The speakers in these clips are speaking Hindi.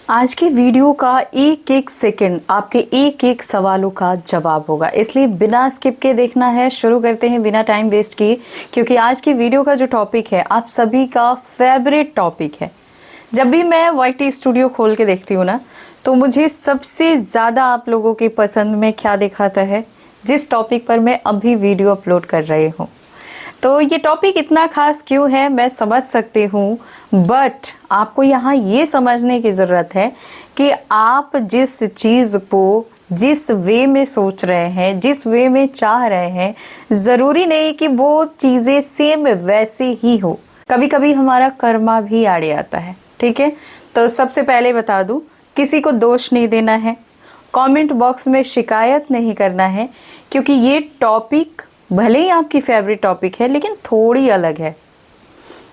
आज की वीडियो का एक एक सेकंड आपके एक एक सवालों का जवाब होगा, इसलिए बिना स्किप के देखना है। शुरू करते हैं बिना टाइम वेस्ट किए, क्योंकि आज की वीडियो का जो टॉपिक है आप सभी का फेवरेट टॉपिक है। जब भी मैं YT स्टूडियो खोल के देखती हूँ ना, तो मुझे सबसे ज़्यादा आप लोगों की पसंद में क्या दिखाता है, जिस टॉपिक पर मैं अभी वीडियो अपलोड कर रही हूँ। तो ये टॉपिक इतना खास क्यों है मैं समझ सकती हूँ, बट आपको यहाँ ये समझने की ज़रूरत है कि आप जिस चीज़ को जिस वे में सोच रहे हैं, जिस वे में चाह रहे हैं, ज़रूरी नहीं कि वो चीज़ें सेम वैसे ही हो। कभी कभी हमारा कर्मा भी आड़े आता है, ठीक है। तो सबसे पहले बता दूँ, किसी को दोष नहीं देना है, कमेंट बॉक्स में शिकायत नहीं करना है, क्योंकि ये टॉपिक भले ही आपकी फेवरेट टॉपिक है लेकिन थोड़ी अलग है।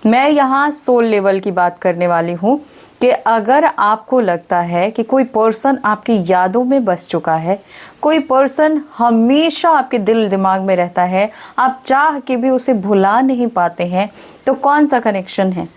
मैं यहाँ सोल लेवल की बात करने वाली हूँ कि अगर आपको लगता है कि कोई पर्सन आपकी यादों में बस चुका है, कोई पर्सन हमेशा आपके दिल दिमाग में रहता है, आप चाह के भी उसे भुला नहीं पाते हैं, तो कौन सा कनेक्शन है?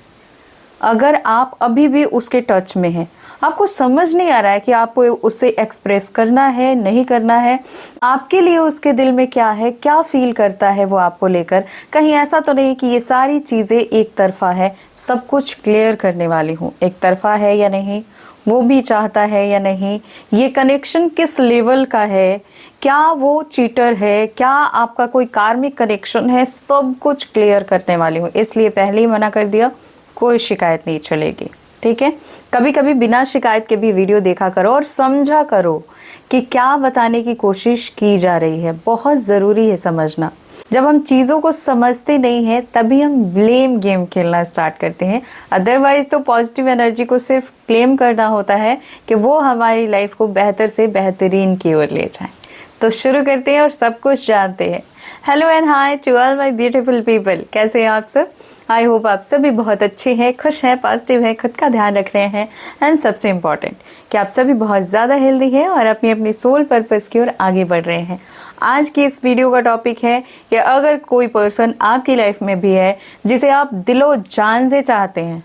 अगर आप अभी भी उसके टच में हैं, आपको समझ नहीं आ रहा है कि आपको उससे एक्सप्रेस करना है नहीं करना है, आपके लिए उसके दिल में क्या है, क्या फील करता है वो आपको लेकर, कहीं ऐसा तो नहीं कि ये सारी चीज़ें एक तरफा है। सब कुछ क्लियर करने वाली हूँ, एक तरफा है या नहीं, वो भी चाहता है या नहीं, ये कनेक्शन किस लेवल का है, क्या वो चीटर है, क्या आपका कोई कार्मिक कनेक्शन है, सब कुछ क्लियर करने वाली हूँ। इसलिए पहले ही मना कर दिया, कोई शिकायत नहीं चलेगी, ठीक है। कभी कभी बिना शिकायत के भी वीडियो देखा करो और समझा करो कि क्या बताने की कोशिश की जा रही है। बहुत ज़रूरी है समझना। जब हम चीज़ों को समझते नहीं हैं तभी हम ब्लेम गेम खेलना स्टार्ट करते हैं। अदरवाइज तो पॉजिटिव एनर्जी को सिर्फ क्लेम करना होता है कि वो हमारी लाइफ को बेहतर से बेहतरीन की ओर ले जाए। तो शुरू करते हैं और सब कुछ जानते हैं। Hello and hi to all my beautiful people, कैसे हैं आप सब? आई होप आप सभी बहुत अच्छे हैं, खुश हैं, पॉजिटिव हैं, खुद का ध्यान रख रहे हैं, एंड सबसे इम्पॉर्टेंट कि आप सभी बहुत ज़्यादा हेल्दी हैं और अपनी अपनी सोल पर्पस की ओर आगे बढ़ रहे हैं। आज की इस वीडियो का टॉपिक है कि अगर कोई पर्सन आपकी लाइफ में भी है जिसे आप दिलो जान से चाहते हैं,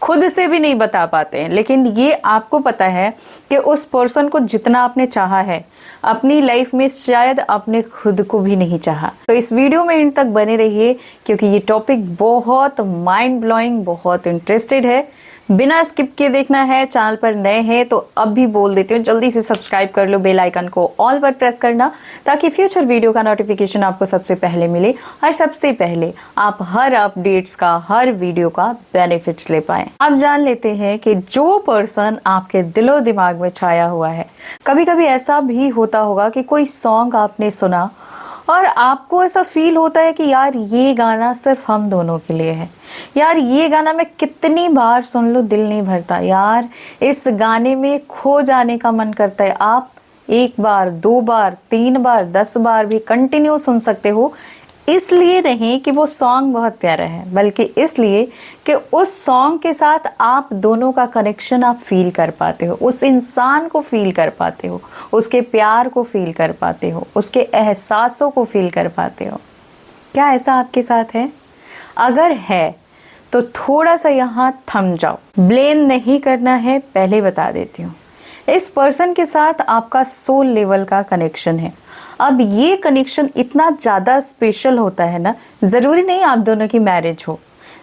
खुद से भी नहीं बता पाते हैं, लेकिन ये आपको पता है कि उस पर्सन को जितना आपने चाहा है अपनी लाइफ में शायद आपने खुद को भी नहीं चाहा, तो इस वीडियो में इन तक बने रहिए, क्योंकि ये टॉपिक बहुत माइंड ब्लोइंग, बहुत इंटरेस्टेड है। बिना स्किप के देखना है। चैनल पर नए हैं तो अब भी बोल देती हूँ, जल्दी से सब्सक्राइब कर लो, बेल आइकन को ऑल पर प्रेस करना, ताकि फ्यूचर वीडियो का नोटिफिकेशन आपको सबसे पहले मिले और सबसे पहले आप हर अपडेट्स का, हर वीडियो का बेनिफिट्स ले पाए। अब जान लेते हैं कि जो पर्सन आपके दिलो दिमाग में छाया हुआ है, कभी कभी ऐसा भी होता होगा कि कोई सॉन्ग आपने सुना और आपको ऐसा फील होता है कि यार ये गाना सिर्फ हम दोनों के लिए है, यार ये गाना मैं कितनी बार सुन लूं दिल नहीं भरता, यार इस गाने में खो जाने का मन करता है। आप एक बार, दो बार, तीन बार, 10 बार भी कंटिन्यू सुन सकते हो। इसलिए नहीं कि वो सॉन्ग बहुत प्यारा है, बल्कि इसलिए कि उस सॉन्ग के साथ आप दोनों का कनेक्शन आप फील कर पाते हो, उस इंसान को फील कर पाते हो, उसके प्यार को फील कर पाते हो, उसके एहसासों को फील कर पाते हो। क्या ऐसा आपके साथ है? अगर है तो थोड़ा सा यहाँ थम जाओ। ब्लेम नहीं करना है, पहले बता देती हूँ। इस पर्सन के साथ आपका सोल लेवल का कनेक्शन है। अब ये कनेक्शन इतना ज़्यादा स्पेशल होता है ना, ज़रूरी नहीं आप दोनों की मैरिज हो,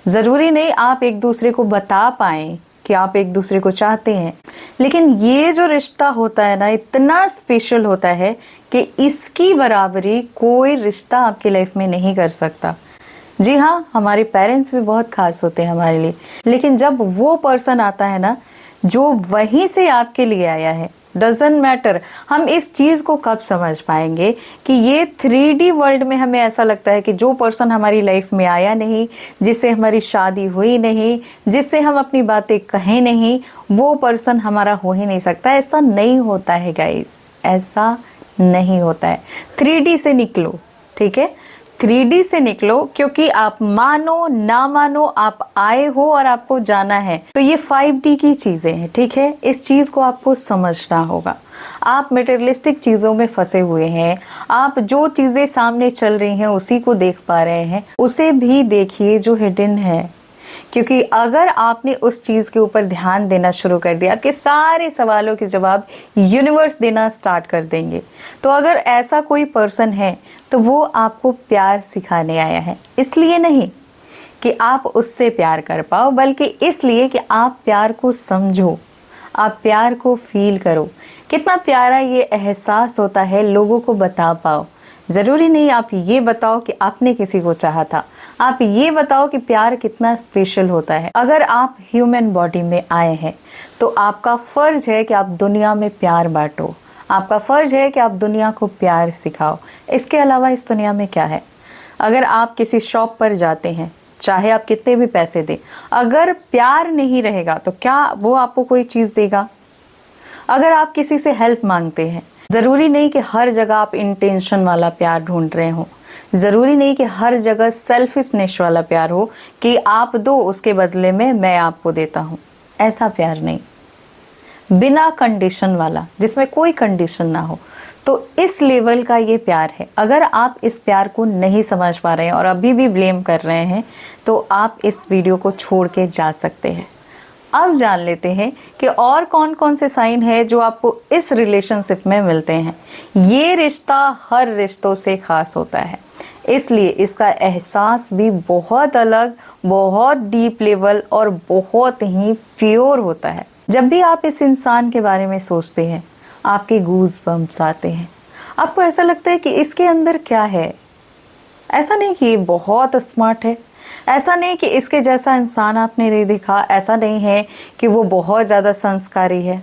ज़रूरी नहीं आप एक दूसरे को बता पाएँ कि आप एक दूसरे को चाहते हैं, लेकिन ये जो रिश्ता होता है ना, इतना स्पेशल होता है कि इसकी बराबरी कोई रिश्ता आपकी लाइफ में नहीं कर सकता। जी हाँ, हमारे पेरेंट्स भी बहुत खास होते हैं हमारे लिए, लेकिन जब वो पर्सन आता है ना जो वहीं से आपके लिए आया है, डजंट मैटर हम इस चीज़ को कब समझ पाएंगे कि ये 3D वर्ल्ड में हमें ऐसा लगता है कि जो पर्सन हमारी लाइफ में आया नहीं, जिससे हमारी शादी हुई नहीं, जिससे हम अपनी बातें कहें नहीं, वो पर्सन हमारा हो ही नहीं सकता। ऐसा नहीं होता है गाइस, ऐसा नहीं होता है। 3D से निकलो, ठीक है, 3D से निकलो, क्योंकि आप मानो ना मानो आप आए हो और आपको जाना है। तो ये 5D की चीजें हैं, ठीक है, इस चीज को आपको समझना होगा। आप मटेरियलिस्टिक चीजों में फंसे हुए हैं, आप जो चीजें सामने चल रही हैं उसी को देख पा रहे हैं, उसे भी देखिए जो हिडन है। क्योंकि अगर आपने उस चीज़ के ऊपर ध्यान देना शुरू कर दिया, आपके सारे सवालों के जवाब यूनिवर्स देना स्टार्ट कर देंगे। तो अगर ऐसा कोई पर्सन है तो वो आपको प्यार सिखाने आया है, इसलिए नहीं कि आप उससे प्यार कर पाओ, बल्कि इसलिए कि आप प्यार को समझो, आप प्यार को फील करो। कितना प्यारा ये एहसास होता है लोगों को बता पाओ। ज़रूरी नहीं आप ये बताओ कि आपने किसी को चाहा था, आप ये बताओ कि प्यार कितना स्पेशल होता है। अगर आप ह्यूमन बॉडी में आए हैं तो आपका फ़र्ज है कि आप दुनिया में प्यार बांटो, आपका फ़र्ज है कि आप दुनिया को प्यार सिखाओ। इसके अलावा इस दुनिया में क्या है? अगर आप किसी शॉप पर जाते हैं, चाहे आप कितने भी पैसे दें, अगर प्यार नहीं रहेगा तो क्या वो आपको कोई चीज़ देगा? अगर आप किसी से हेल्प मांगते हैं, ज़रूरी नहीं कि हर जगह आप इंटेंशन वाला प्यार ढूंढ रहे हो, ज़रूरी नहीं कि हर जगह सेल्फिशनेस वाला प्यार हो कि आप दो उसके बदले में मैं आपको देता हूँ। ऐसा प्यार नहीं, बिना कंडीशन वाला, जिसमें कोई कंडीशन ना हो। तो इस लेवल का ये प्यार है। अगर आप इस प्यार को नहीं समझ पा रहे हैं और अभी भी ब्लेम कर रहे हैं तो आप इस वीडियो को छोड़ के जा सकते हैं। अब जान लेते हैं कि और कौन कौन से साइन है जो आपको इस रिलेशनशिप में मिलते हैं। ये रिश्ता हर रिश्तों से खास होता है, इसलिए इसका एहसास भी बहुत अलग, बहुत डीप लेवल और बहुत ही प्योर होता है। जब भी आप इस इंसान के बारे में सोचते हैं, आपके गूज़ बम्प्स आते हैं। आपको ऐसा लगता है कि इसके अंदर क्या है। ऐसा नहीं कि ये बहुत स्मार्ट है, ऐसा नहीं कि इसके जैसा इंसान आपने नहीं देखा, ऐसा नहीं है कि वो बहुत ज़्यादा संस्कारी है।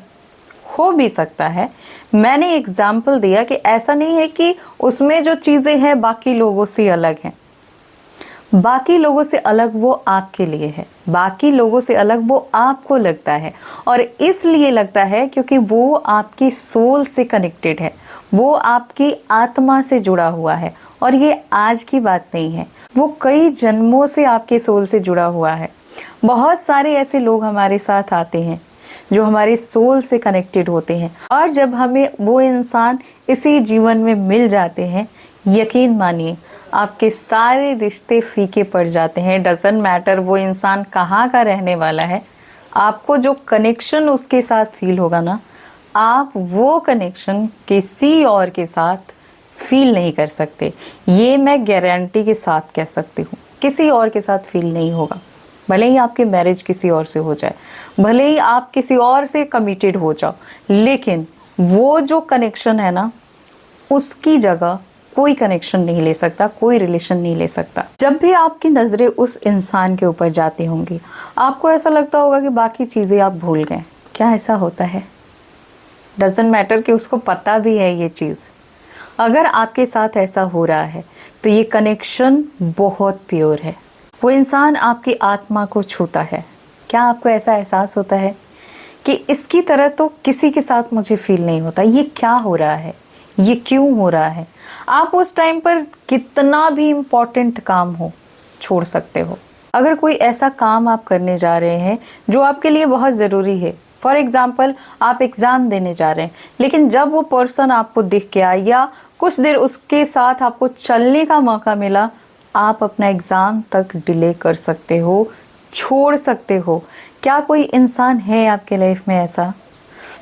हो भी सकता है, मैंने एग्जाम्पल दिया कि ऐसा नहीं है कि उसमें जो चीज़ें हैं बाकी लोगों से अलग हैं। बाकी लोगों से अलग वो आपके लिए है, बाकी लोगों से अलग वो आपको लगता है, और इसलिए लगता है क्योंकि वो आपकी सोल से कनेक्टेड है, वो आपकी आत्मा से जुड़ा हुआ है। और ये आज की बात नहीं है, वो कई जन्मों से आपके सोल से जुड़ा हुआ है। बहुत सारे ऐसे लोग हमारे साथ आते हैं जो हमारे सोल से कनेक्टेड होते हैं, और जब हमें वो इंसान इसी जीवन में मिल जाते हैं, यकीन मानिए आपके सारे रिश्ते फीके पड़ जाते हैं। डजंट मैटर वो इंसान कहाँ का रहने वाला है, आपको जो कनेक्शन उसके साथ फील होगा ना, आप वो कनेक्शन किसी और के साथ फील नहीं कर सकते। ये मैं गारंटी के साथ कह सकती हूँ, किसी और के साथ फील नहीं होगा। भले ही आपकी मैरिज किसी और से हो जाए, भले ही आप किसी और से कमिटेड हो जाओ, लेकिन वो जो कनेक्शन है ना, उसकी जगह कोई कनेक्शन नहीं ले सकता, कोई रिलेशन नहीं ले सकता। जब भी आपकी नज़रें उस इंसान के ऊपर जाती होंगी, आपको ऐसा लगता होगा कि बाकी चीज़ें आप भूल गए। क्या ऐसा होता है? डजंट मैटर कि उसको पता भी है ये चीज़। अगर आपके साथ ऐसा हो रहा है तो ये कनेक्शन बहुत प्योर है। वो इंसान आपकी आत्मा को छूता है। क्या आपको ऐसा एहसास होता है कि इसकी तरह तो किसी के साथ मुझे फील नहीं होता, ये क्या हो रहा है, ये क्यों हो रहा है? आप उस टाइम पर कितना भी इम्पोर्टेंट काम हो छोड़ सकते हो। अगर कोई ऐसा काम आप करने जा रहे हैं जो आपके लिए बहुत ज़रूरी है, फॉर एग्ज़ाम्पल आप एग्ज़ाम देने जा रहे हैं, लेकिन जब वो पर्सन आपको दिख गया या कुछ देर उसके साथ आपको चलने का मौका मिला, आप अपना एग्ज़ाम तक डिले कर सकते हो, छोड़ सकते हो। क्या कोई इंसान है आपके लाइफ में ऐसा?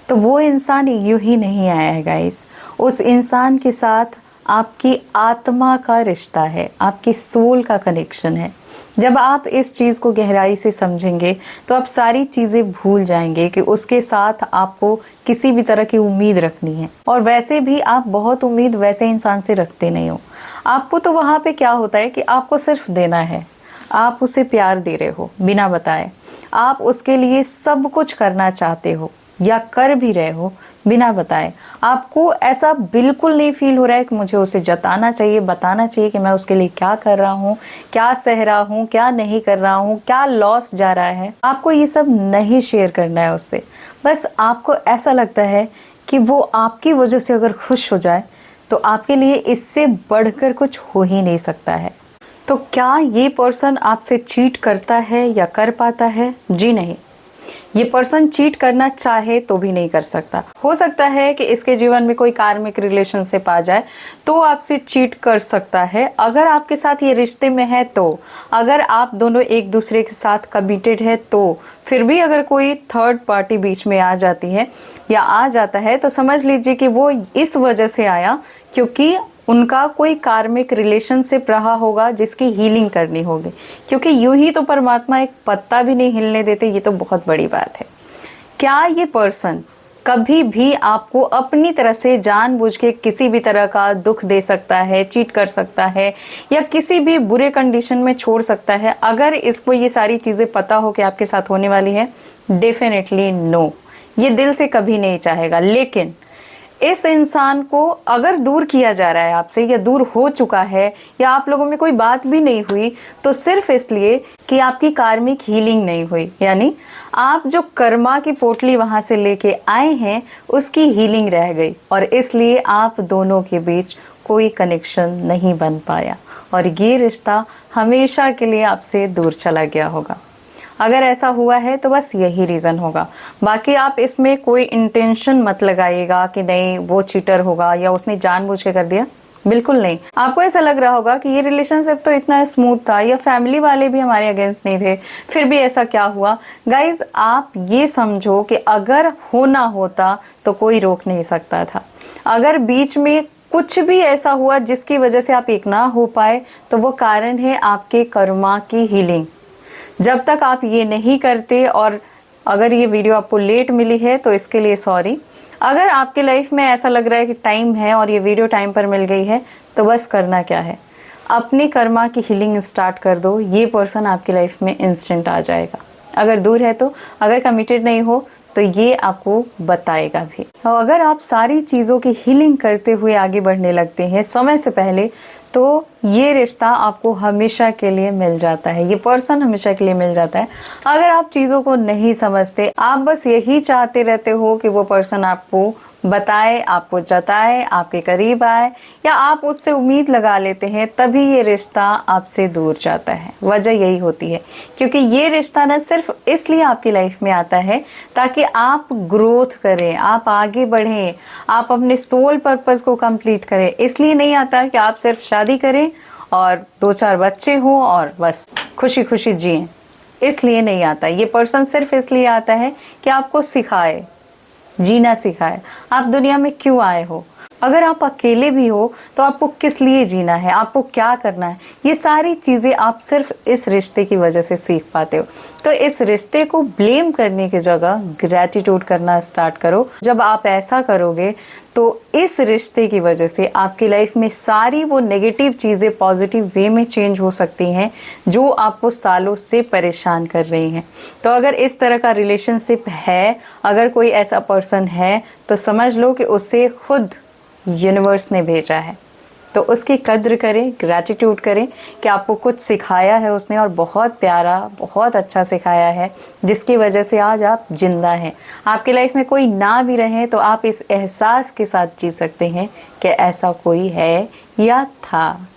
तो वो इंसान यूं ही नहीं आया है गाइस। उस इंसान के साथ आपकी आत्मा का रिश्ता है, आपकी सोल का कनेक्शन है। जब आप इस चीज़ को गहराई से समझेंगे तो आप सारी चीज़ें भूल जाएंगे कि उसके साथ आपको किसी भी तरह की उम्मीद रखनी है। और वैसे भी आप बहुत उम्मीद वैसे इंसान से रखते नहीं हो। आपको तो वहाँ पे क्या होता है कि आपको सिर्फ देना है, आप उसे प्यार दे रहे हो बिना बताए, आप उसके लिए सब कुछ करना चाहते हो या कर भी रहे हो बिना बताए। आपको ऐसा बिल्कुल नहीं फील हो रहा है कि मुझे उसे जताना चाहिए, बताना चाहिए कि मैं उसके लिए क्या कर रहा हूँ, क्या सह रहा हूँ, क्या नहीं कर रहा हूँ, क्या लॉस जा रहा है। आपको ये सब नहीं शेयर करना है उससे। बस आपको ऐसा लगता है कि वो आपकी वजह से अगर खुश हो जाए तो आपके लिए इससे बढ़कर कुछ हो ही नहीं सकता है। तो क्या ये पर्सन आपसे चीट करता है या कर पाता है? जी नहीं। ये पर्सन चीट करना चाहे तो भी नहीं कर सकता। हो सकता है कि इसके जीवन में कोई कार्मिक रिलेशनशिप आ जाए तो आपसे चीट कर सकता है, अगर आपके साथ ये रिश्ते में है तो। अगर आप दोनों एक दूसरे के साथ कमिटेड है तो। फिर भी अगर कोई थर्ड पार्टी बीच में आ जाती है या आ जाता है तो समझ लीजिए कि वो इस वजह से आया क्योंकि उनका कोई कार्मिक रिलेशनशिप रहा होगा जिसकी हीलिंग करनी होगी, क्योंकि यूं ही तो परमात्मा एक पत्ता भी नहीं हिलने देते, ये तो बहुत बड़ी बात है। क्या ये पर्सन कभी भी आपको अपनी तरफ से जानबूझ के किसी भी तरह का दुख दे सकता है, चीट कर सकता है या किसी भी बुरे कंडीशन में छोड़ सकता है? अगर इसको ये सारी चीजें पता हो कि आपके साथ होने वाली है, डेफिनेटली नो, ये दिल से कभी नहीं चाहेगा। लेकिन इस इंसान को अगर दूर किया जा रहा है आपसे या दूर हो चुका है या आप लोगों में कोई बात भी नहीं हुई तो सिर्फ इसलिए कि आपकी कार्मिक हीलिंग नहीं हुई, यानी आप जो कर्मा की पोटली वहां से लेके आए हैं उसकी हीलिंग रह गई और इसलिए आप दोनों के बीच कोई कनेक्शन नहीं बन पाया और ये रिश्ता हमेशा के लिए आपसे दूर चला गया होगा। अगर ऐसा हुआ है तो बस यही रीजन होगा। बाकी आप इसमें कोई इंटेंशन मत लगाइएगा कि नहीं वो चीटर होगा या उसने जानबूझ के कर दिया, बिल्कुल नहीं। आपको ऐसा लग रहा होगा कि ये रिलेशनशिप तो इतना स्मूथ था या फैमिली वाले भी हमारे अगेंस्ट नहीं थे, फिर भी ऐसा क्या हुआ। गाइज आप ये समझो कि अगर होना होता तो कोई रोक नहीं सकता था। अगर बीच में कुछ भी ऐसा हुआ जिसकी वजह से आप एक ना हो पाए तो वो कारण है आपके कर्मा की हीलिंग। जब तक आप ये नहीं करते, और अगर ये वीडियो आपको लेट मिली है तो इसके लिए सॉरी। अगर आपके लाइफ में ऐसा लग रहा है कि टाइम है और ये वीडियो टाइम पर मिल गई है तो बस करना क्या है, अपनी कर्मा की हीलिंग स्टार्ट कर दो। ये पर्सन आपकी लाइफ में इंस्टेंट आ जाएगा। अगर दूर है तो, अगर कमिटेड नहीं हो तो ये आपको बताएगा भी। और अगर आप सारी चीज़ों की हीलिंग करते हुए आगे बढ़ने लगते हैं समय से पहले तो ये रिश्ता आपको हमेशा के लिए मिल जाता है, ये पर्सन हमेशा के लिए मिल जाता है। अगर आप चीज़ों को नहीं समझते, आप बस यही चाहते रहते हो कि वो पर्सन आपको बताए, आपको जताए, आपके करीब आए या आप उससे उम्मीद लगा लेते हैं, तभी ये रिश्ता आपसे दूर जाता है। वजह यही होती है क्योंकि ये रिश्ता ना सिर्फ इसलिए आपकी लाइफ में आता है ताकि आप ग्रोथ करें, आप आगे बढ़ें, आप अपने सोल पर्पस को कंप्लीट करें। इसलिए नहीं आता कि आप सिर्फ शादी करें और 2-4 बच्चे हों और बस खुशी खुशी जिएं, इसलिए नहीं आता। ये पर्सन सिर्फ इसलिए आता है कि आपको सिखाए, जीना सिखाए, आप दुनिया में क्यों आए हो। अगर आप अकेले भी हो तो आपको किस लिए जीना है, आपको क्या करना है, ये सारी चीजें आप सिर्फ इस रिश्ते की वजह से सीख पाते हो। तो इस रिश्ते को ब्लेम करने की जगह ग्रैटिट्यूड करना स्टार्ट करो। जब आप ऐसा करोगे तो इस रिश्ते की वजह से आपकी लाइफ में सारी वो नेगेटिव चीजें पॉजिटिव वे में चेंज हो सकती हैं जो आपको सालों से परेशान कर रही हैं। तो अगर इस तरह का रिलेशनशिप है, अगर कोई ऐसा पर्सन है तो समझ लो कि उसे खुद यूनिवर्स ने भेजा है। तो उसकी कद्र करें, ग्रैटिट्यूड करें कि आपको कुछ सिखाया है उसने और बहुत प्यारा, बहुत अच्छा सिखाया है जिसकी वजह से आज आप जिंदा हैं। आपकी लाइफ में कोई ना भी रहे तो आप इस एहसास के साथ जी सकते हैं कि ऐसा कोई है या था।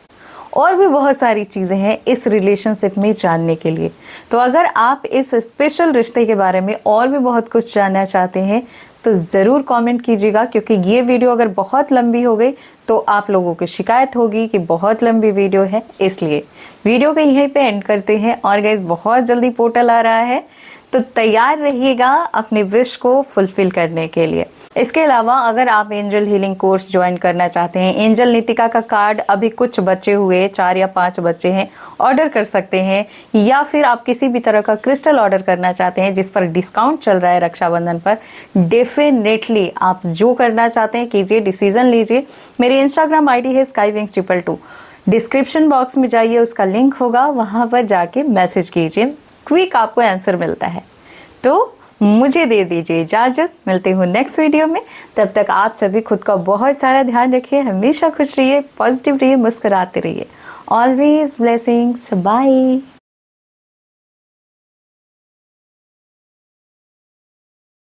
और भी बहुत सारी चीज़ें हैं इस रिलेशनशिप में जानने के लिए। तो अगर आप इस स्पेशल रिश्ते के बारे में और भी बहुत कुछ जानना चाहते हैं तो ज़रूर कमेंट कीजिएगा, क्योंकि ये वीडियो अगर बहुत लंबी हो गई तो आप लोगों की शिकायत होगी कि बहुत लंबी वीडियो है। इसलिए वीडियो को यहीं पे एंड करते हैं। और गाइस बहुत जल्दी पोर्टल आ रहा है तो तैयार रहिएगा अपने विश को फुलफिल करने के लिए। इसके अलावा अगर आप एंजल हीलिंग कोर्स ज्वाइन करना चाहते हैं, एंजल नीतिका का कार्ड अभी कुछ बचे हुए 4 या 5 बच्चे हैं, ऑर्डर कर सकते हैं। या फिर आप किसी भी तरह का क्रिस्टल ऑर्डर करना चाहते हैं जिस पर डिस्काउंट चल रहा है रक्षाबंधन पर, डेफिनेटली आप जो करना चाहते हैं कीजिए, डिसीजन लीजिए। मेरी इंस्टाग्राम आईडी है skywings222। डिस्क्रिप्शन बॉक्स में जाइए, उसका लिंक होगा, वहां पर जाके मैसेज कीजिए, क्विक आपको आंसर मिलता है। तो मुझे दे दीजिए इजाजत, मिलते हूँ नेक्स्ट वीडियो में। तब तक आप सभी खुद का बहुत सारा ध्यान रखिए, हमेशा खुश रहिए, पॉजिटिव रहिए, मुस्कुराते रहिए। Always blessings, bye.